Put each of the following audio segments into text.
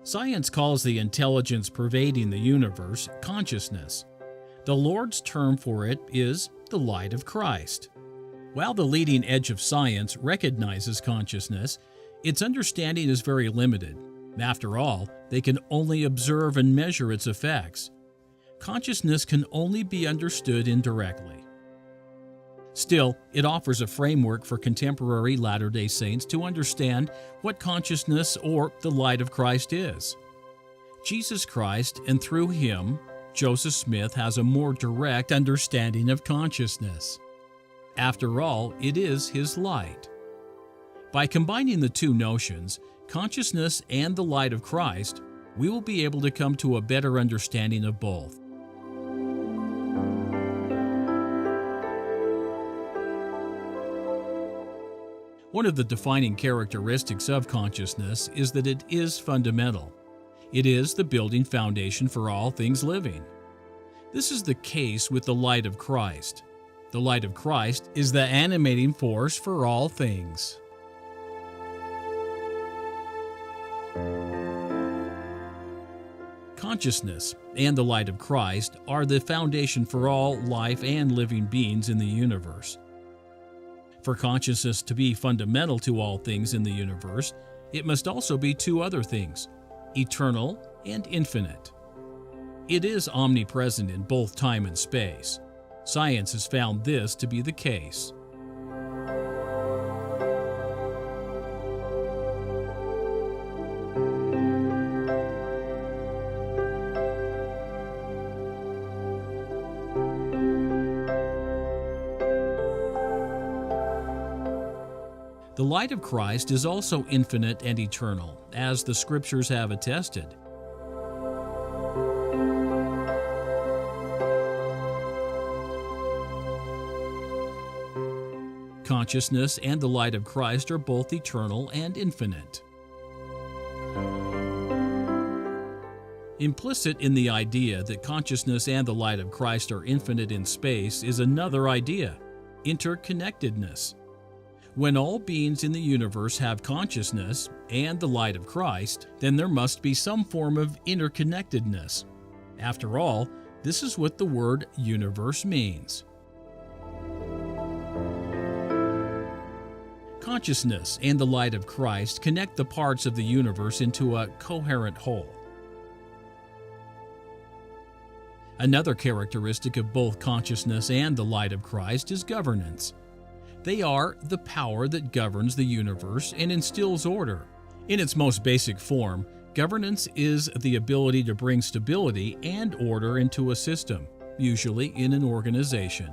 Science calls the intelligence pervading the universe consciousness. The Lord's term for it is the light of Christ. While the leading edge of science recognizes consciousness, its understanding is very limited. After all, they can only observe and measure its effects. Consciousness can only be understood indirectly. Still, it offers a framework for contemporary Latter-day Saints to understand what consciousness or the light of Christ is. Jesus Christ, and through him, Joseph Smith has a more direct understanding of consciousness. After all, it is his light. By combining the two notions, consciousness and the light of Christ, we will be able to come to a better understanding of both. One of the defining characteristics of consciousness is that it is fundamental. It is the building foundation for all things living. This is the case with the light of Christ. The light of Christ is the animating force for all things. Consciousness and the light of Christ are the foundation for all life and living beings in the universe. For consciousness to be fundamental to all things in the universe, it must also be two other things, eternal and infinite. It is omnipresent in both time and space. Science has found this to be the case. The light of Christ is also infinite and eternal, as the Scriptures have attested. Consciousness and the light of Christ are both eternal and infinite. Implicit in the idea that consciousness and the light of Christ are infinite in space is another idea, interconnectedness. When all beings in the universe have consciousness and the light of Christ, then there must be some form of interconnectedness. After all, this is what the word universe means. Consciousness and the light of Christ connect the parts of the universe into a coherent whole. Another characteristic of both consciousness and the light of Christ is governance. They are the power that governs the universe and instills order. In its most basic form, governance is the ability to bring stability and order into a system, usually in an organization.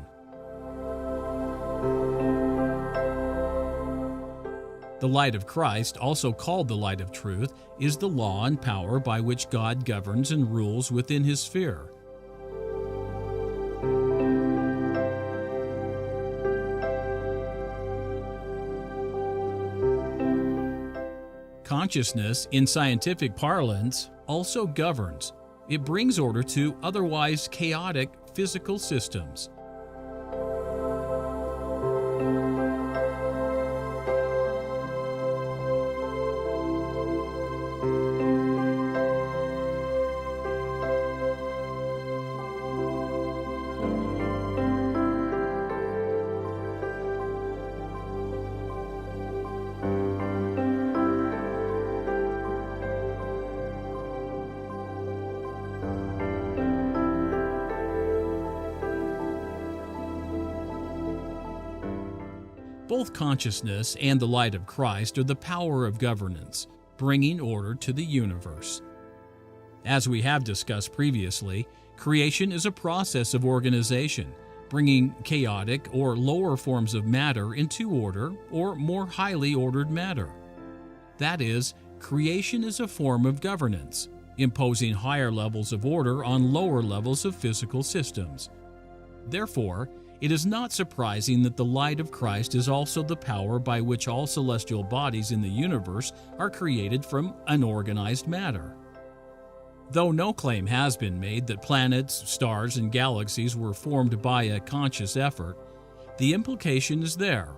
The light of Christ, also called the light of truth, is the law and power by which God governs and rules within his sphere. Consciousness, in scientific parlance, also governs. It brings order to otherwise chaotic physical systems. Both consciousness and the light of Christ are the power of governance, bringing order to the universe. As we have discussed previously, creation is a process of organization, bringing chaotic or lower forms of matter into order or more highly ordered matter. That is, creation is a form of governance, imposing higher levels of order on lower levels of physical systems. Therefore, it is not surprising that the light of Christ is also the power by which all celestial bodies in the universe are created from unorganized matter. Though no claim has been made that planets, stars, and galaxies were formed by a conscious effort, the implication is there.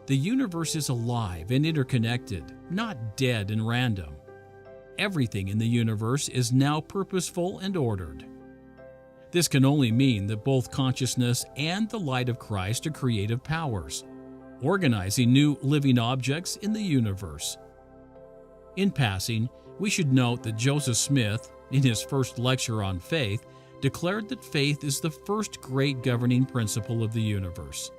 The universe is alive and interconnected, not dead and random. Everything in the universe is now purposeful and ordered. This can only mean that both consciousness and the light of Christ are creative powers, organizing new living objects in the universe. In passing, we should note that Joseph Smith, in his first lecture on faith, declared that faith is the first great governing principle of the universe.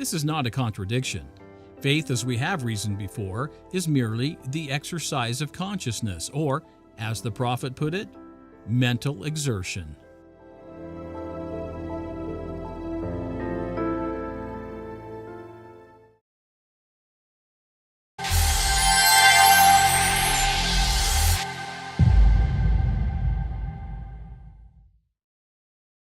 This is not a contradiction. Faith, as we have reasoned before, is merely the exercise of consciousness, or, as the prophet put it, mental exertion.